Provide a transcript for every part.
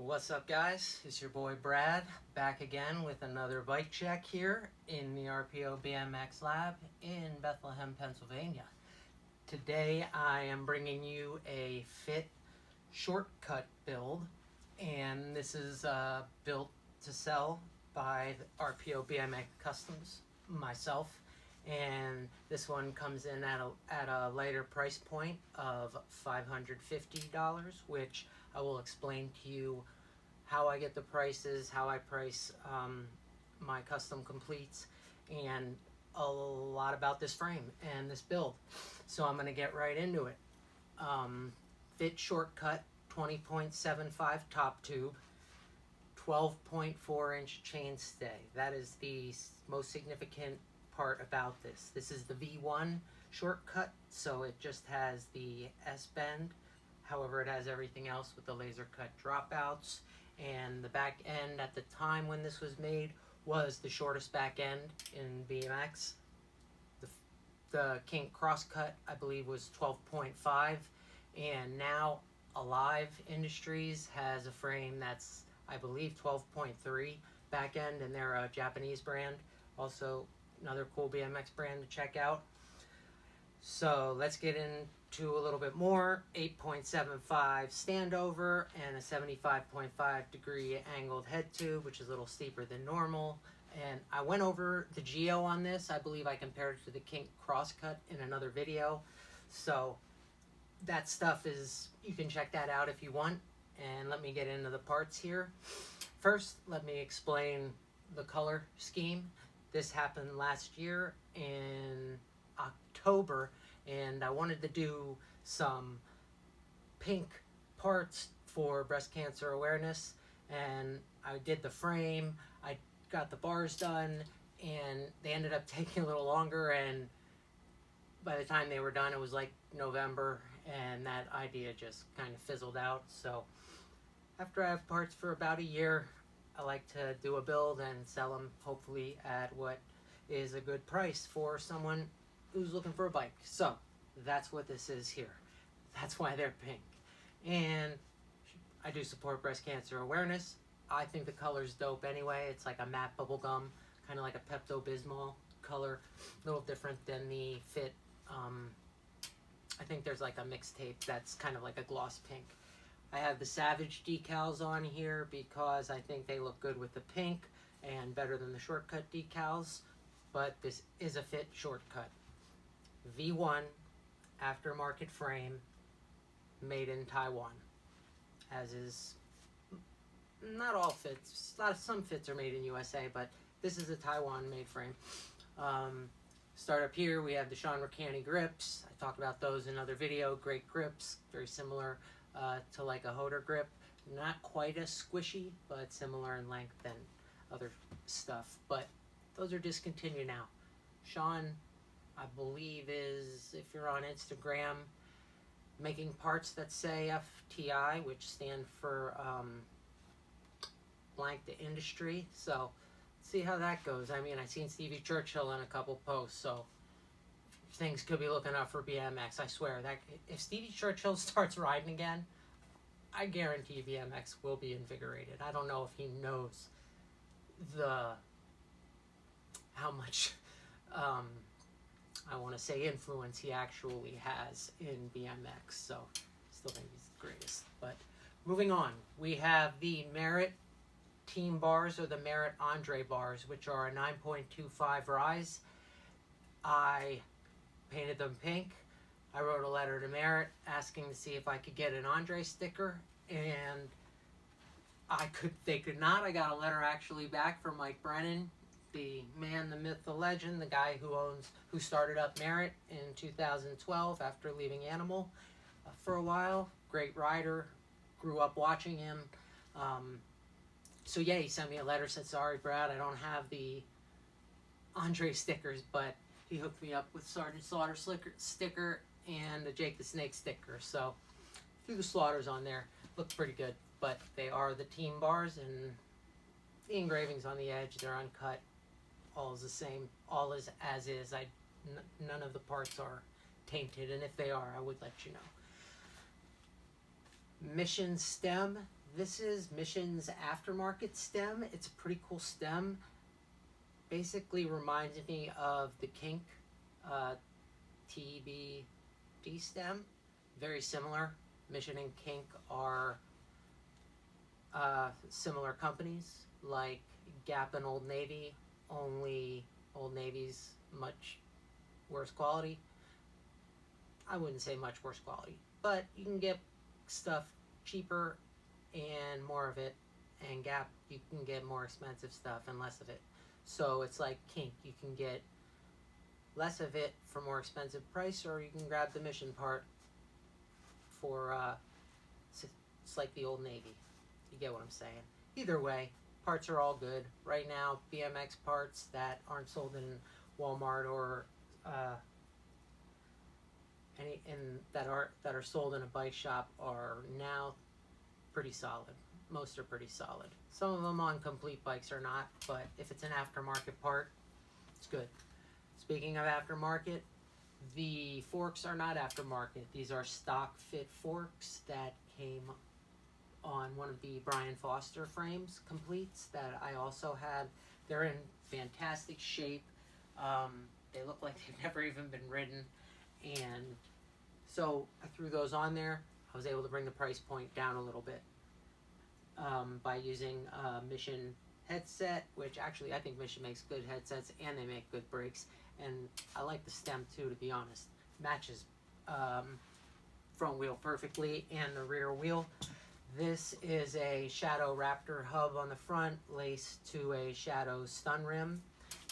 What's up, guys? It's your boy Brad back again with another bike check here in the RPO BMX lab in Bethlehem, Pennsylvania. Today I am bringing you a fit shortcut build, and this is built to sell by the RPO BMX Customs, myself, and this one comes in at a lighter price point of $550, which I will explain to you how I get the prices, how I price my custom completes, and a lot about this frame and this build. So I'm going to get right into it. Fit shortcut, 20.75 top tube, 12.4 inch chainstay. That is the most significant part about this. This is the V1 shortcut, so it just has the S bend. However, it has everything else with the laser cut dropouts, and the back end at the time when this was made was the shortest back end in BMX. The kink crosscut, I believe, was 12.5, and now Alive Industries has a frame that's, I believe, 12.3 back end, and they're a Japanese brand. Also, another cool BMX brand to check out. So let's get into a little bit more. 8.75 standover and a 75.5 degree angled head tube, which is a little steeper than normal. And I went over the geo on this. I believe I compared it to the kink crosscut in another video. So that stuff is, you can check that out if you want. And let me get into the parts here. First, let me explain the color scheme. This happened last year in October, and I wanted to do some pink parts for breast cancer awareness, and I did the frame, I got the bars done, and they ended up taking a little longer, and by the time they were done it was like November, and that idea just kind of fizzled out. So after I have parts for about a year, I like to do a build and sell them hopefully at what is a good price for someone who's looking for a bike. So that's what this is here. That's why they're pink. And I do support breast cancer awareness. I think the color's dope anyway. It's like a matte bubblegum, kind of like a Pepto-Bismol color, a little different than the Fit. I think there's like a mixtape that's kind of like a gloss pink. I have the Savage decals on here because I think they look good with the pink and better than the shortcut decals, but this is a Fit shortcut. V1 aftermarket frame, made in Taiwan, as is not all fits. Some fits are made in USA, but this is a Taiwan made frame. Start up here, we have the Sean Ricani grips. I talked about those in another video. Great grips, very similar to like a Hoder grip. Not quite as squishy, but similar in length than other stuff. But those are discontinued now. Sean, I believe, is, if you're on Instagram, making parts that say FTI, which stand for blank the industry. So see how that goes. I mean, I seen Stevie Churchill in a couple posts, so things could be looking up for BMX. I swear that if Stevie Churchill starts riding again, I guarantee BMX will be invigorated. I don't know if he knows how much I want to say influence he actually has in BMX. So still think he's the greatest. But moving on, we have the Merit Team bars, or the Merit Andre bars, which are a 9.25 rise. I painted them pink. I wrote a letter to Merit asking to see if I could get an Andre sticker, and they could not. I got a letter actually back from Mike Brennan, the man, the myth, the legend, the guy who started up Merit in 2012 after leaving Animal for a while. Great rider, grew up watching him. So yeah, he sent me a letter, said, sorry Brad, I don't have the Andre stickers, but he hooked me up with Sergeant Slaughter sticker and a Jake the Snake sticker. So threw the Slaughters on there. Looked pretty good, but they are the team bars, and the engravings on the edge, they're uncut. All is the same. All is as is. None of the parts are tainted, and if they are, I would let you know. Mission stem. This is Mission's aftermarket stem. It's a pretty cool stem. Basically reminds me of the Kink TBD stem. Very similar. Mission and Kink are similar companies, like Gap and Old Navy, only Old Navy's much worse quality. I wouldn't say much worse quality, but you can get stuff cheaper and more of it, and Gap you can get more expensive stuff and less of it. So it's like Kink, you can get less of it for more expensive price, or you can grab the Mission part for it's like the Old Navy. You get what I'm saying. Either way, parts are all good. Right now, BMX parts that aren't sold in Walmart or that are sold in a bike shop are now pretty solid. Most are pretty solid. Some of them on complete bikes are not, but if it's an aftermarket part, it's good. Speaking of aftermarket, the forks are not aftermarket. These are stock fit forks that came on one of the Brian Foster frames completes that I also had. They're in fantastic shape. They look like they've never even been ridden, and so I threw those on there. I was able to bring the price point down a little bit by using Mission headset, which actually I think Mission makes good headsets and they make good brakes, and I like the stem too, to be honest. Matches front wheel perfectly and the rear wheel. This is a Shadow Raptor hub on the front, laced to a Shadow stun rim,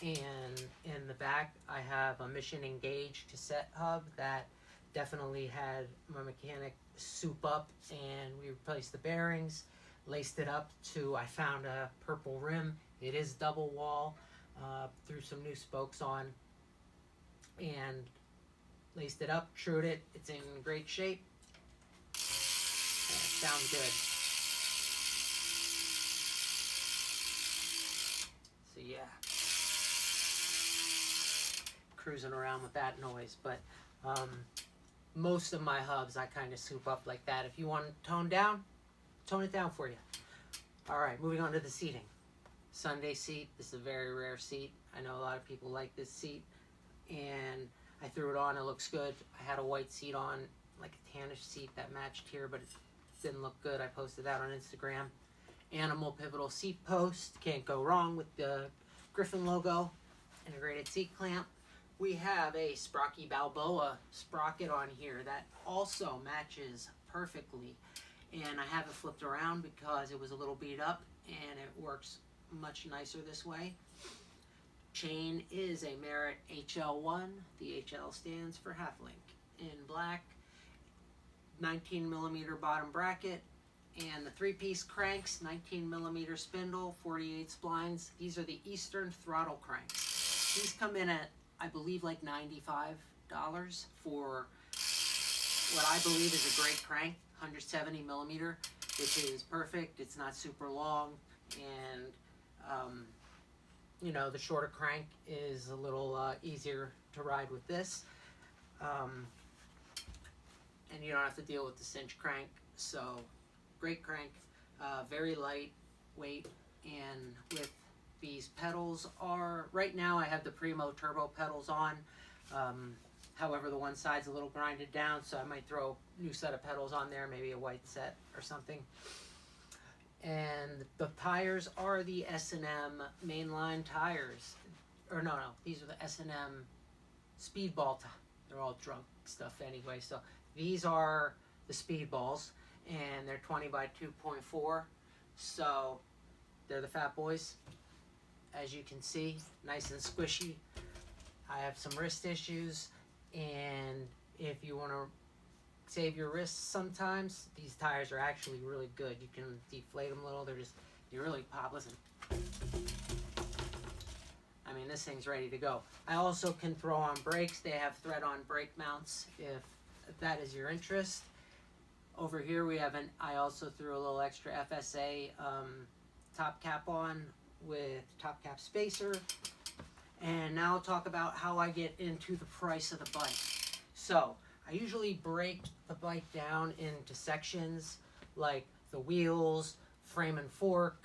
and in the back I have a Mission Engage cassette hub that definitely had my mechanic soup up, and we replaced the bearings, laced it up to, I found a purple rim. It is double wall, threw some new spokes on and laced it up, trued it. It's in great shape. Sounds good. So yeah, cruising around with that noise, but most of my hubs I kind of soup up like that. If you want to tone it down for you. Alright, moving on to the seating. Sunday seat. This is a very rare seat. I know a lot of people like this seat, and I threw it on. It looks good. I had a white seat on, like a tannish seat that matched here, but it didn't look good. I posted that on Instagram. Animal pivotal seat post. Can't go wrong with the Griffin logo. Integrated seat clamp. We have a Sprocky Balboa sprocket on here that also matches perfectly. And I have it flipped around because it was a little beat up, and it works much nicer this way. Chain is a Merit HL1. The HL stands for half link in black. 19mm bottom bracket, and the 3-piece cranks, 19mm spindle, 48 splines. These are the Eastern throttle cranks. These come in at, I believe, like $95 for what I believe is a great crank, 170mm, which is perfect. It's not super long, and you know, the shorter crank is a little easier to ride with this. And you don't have to deal with the cinch crank. So great crank, very light weight, and with these pedals are, right now I have the Primo turbo pedals on. However, the one side's a little grinded down, so I might throw a new set of pedals on there, maybe a white set or something. And the tires are the S&M mainline tires. Or no, these are the S&M Speedball tires. They're all drunk stuff anyway, so these are the Speedballs, and they're 20 by 2.4, so they're the fat boys. As you can see, nice and squishy. I have some wrist issues, and if you want to save your wrists sometimes, these tires are actually really good. You can deflate them a little. You really pop. Listen. I mean, this thing's ready to go. I also can throw on brakes. They have thread-on brake mounts if that is your interest. Over here we have I also threw a little extra FSA top cap on with top cap spacer. And now I'll talk about how I get into the price of the bike. So I usually break the bike down into sections like the wheels, frame and fork,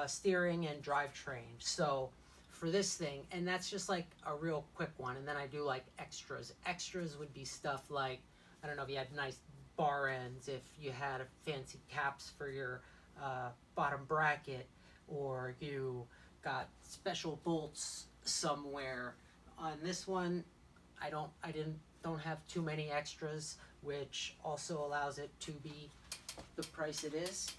steering, and drivetrain. So for this thing, and that's just like a real quick one, and then I do like extras. Extras would be stuff like, I don't know, if you had nice bar ends, if you had fancy caps for your bottom bracket, or you got special bolts somewhere. On this one, I don't have too many extras, which also allows it to be the price it is.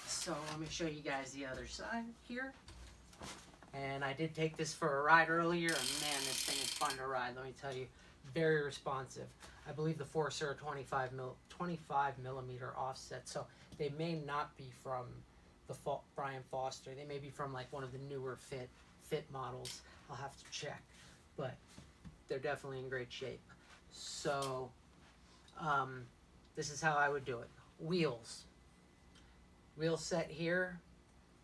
So let me show you guys the other side here. And I did take this for a ride earlier, and man, this thing is fun to ride, let me tell you. Very responsive. I believe the forks are 25 millimeter offset, so they may not be from the Brian Foster. They may be from like one of the newer fit models. I'll have to check, but they're definitely in great shape. So this is how I would do it. Wheels. Wheel set here,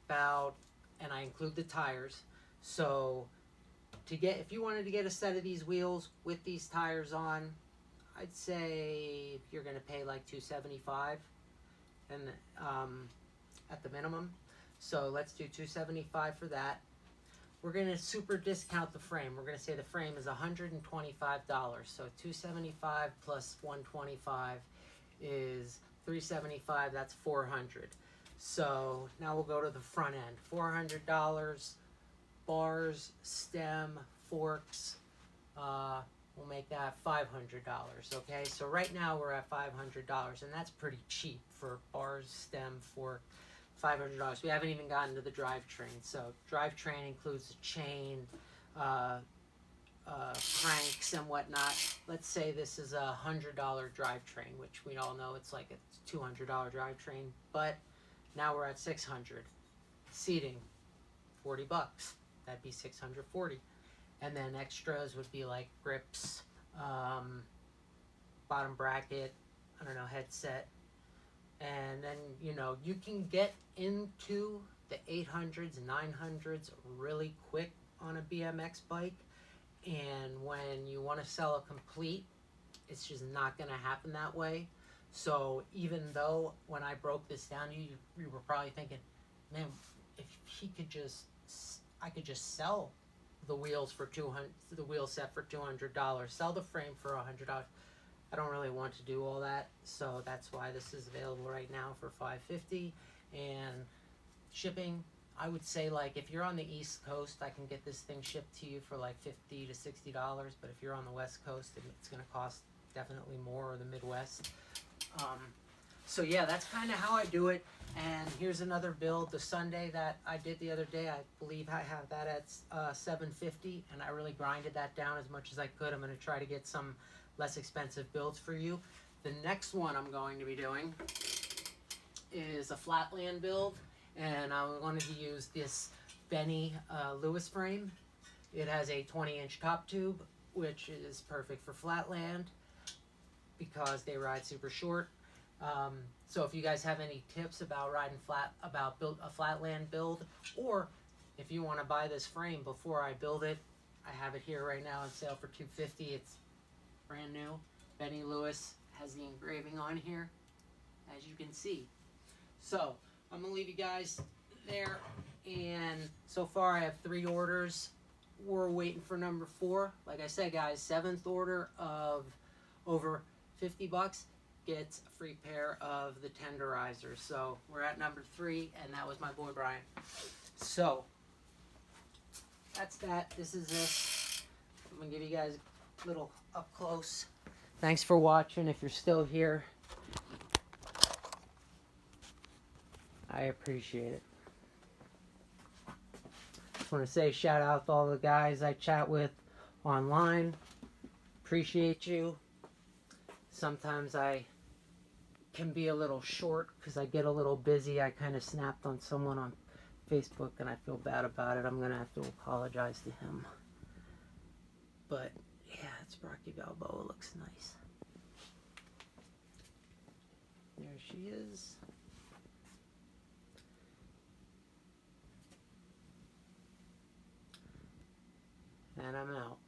and I include the tires. So if you wanted to get a set of these wheels with these tires on, I'd say you're gonna pay like $275, and at the minimum. So let's do $275 for that. We're gonna super discount the frame. We're gonna say the frame is $125. So $275 plus $125 is $375. That's $400. So now we'll go to the front end. $400. Bars, stem, forks. We'll make that $500. Okay, so right now we're at $500, and that's pretty cheap for bars, stem, fork. $500. We haven't even gotten to the drivetrain. So drivetrain includes the chain, cranks and whatnot. Let's say this is a $100 drivetrain, which we all know it's like a $200 drivetrain, but now we're at $600. Seating, $40. That'd be $640. And then extras would be like grips, bottom bracket, I don't know, headset. And then, you know, you can get into the 800s, 900s really quick on a BMX bike. And when you want to sell a complete, it's just not going to happen that way. So even though when I broke this down, you were probably thinking, man, if I could just sell the wheels for the wheel set for $200, sell the frame for $100. I don't really want to do all that, so that's why this is available right now for $550. And shipping, I would say, like, if you're on the East Coast, I can get this thing shipped to you for like $50 to $60. But if you're on the West Coast, it's going to cost definitely more, or the Midwest. So yeah, that's kind of how I do it. And here's another build, the Sunday that I did the other day. I believe I have that at $750, and I really grinded that down as much as I could. I'm going to try to get some less expensive builds for you. The next one I'm going to be doing is a flatland build, and I wanted to use this Benny Lewis frame. It has a 20-inch top tube, which is perfect for flatland because they ride super short. So if you guys have any tips about riding a flatland build, or if you want to buy this frame before I build it, I have it here right now on sale for $250. It's brand new. Benny Lewis has the engraving on here, as you can see. So I'm gonna leave you guys there, and so far I have 3 orders. We're waiting for number 4. Like I said, guys, 7th order of over $50 gets a free pair of the tenderizers. So we're at number 3, and that was my boy Brian. So that's that. This is it. I'm gonna give you guys a little up close. Thanks for watching. If you're still here, I appreciate it. Just want to say shout out to all the guys I chat with online. Appreciate you. Sometimes I can be a little short because I get a little busy. I kind of snapped on someone on Facebook and I feel bad about it. I'm going to have to apologize to him. But yeah, it's Rocky Balboa. Looks nice. There she is. And I'm out.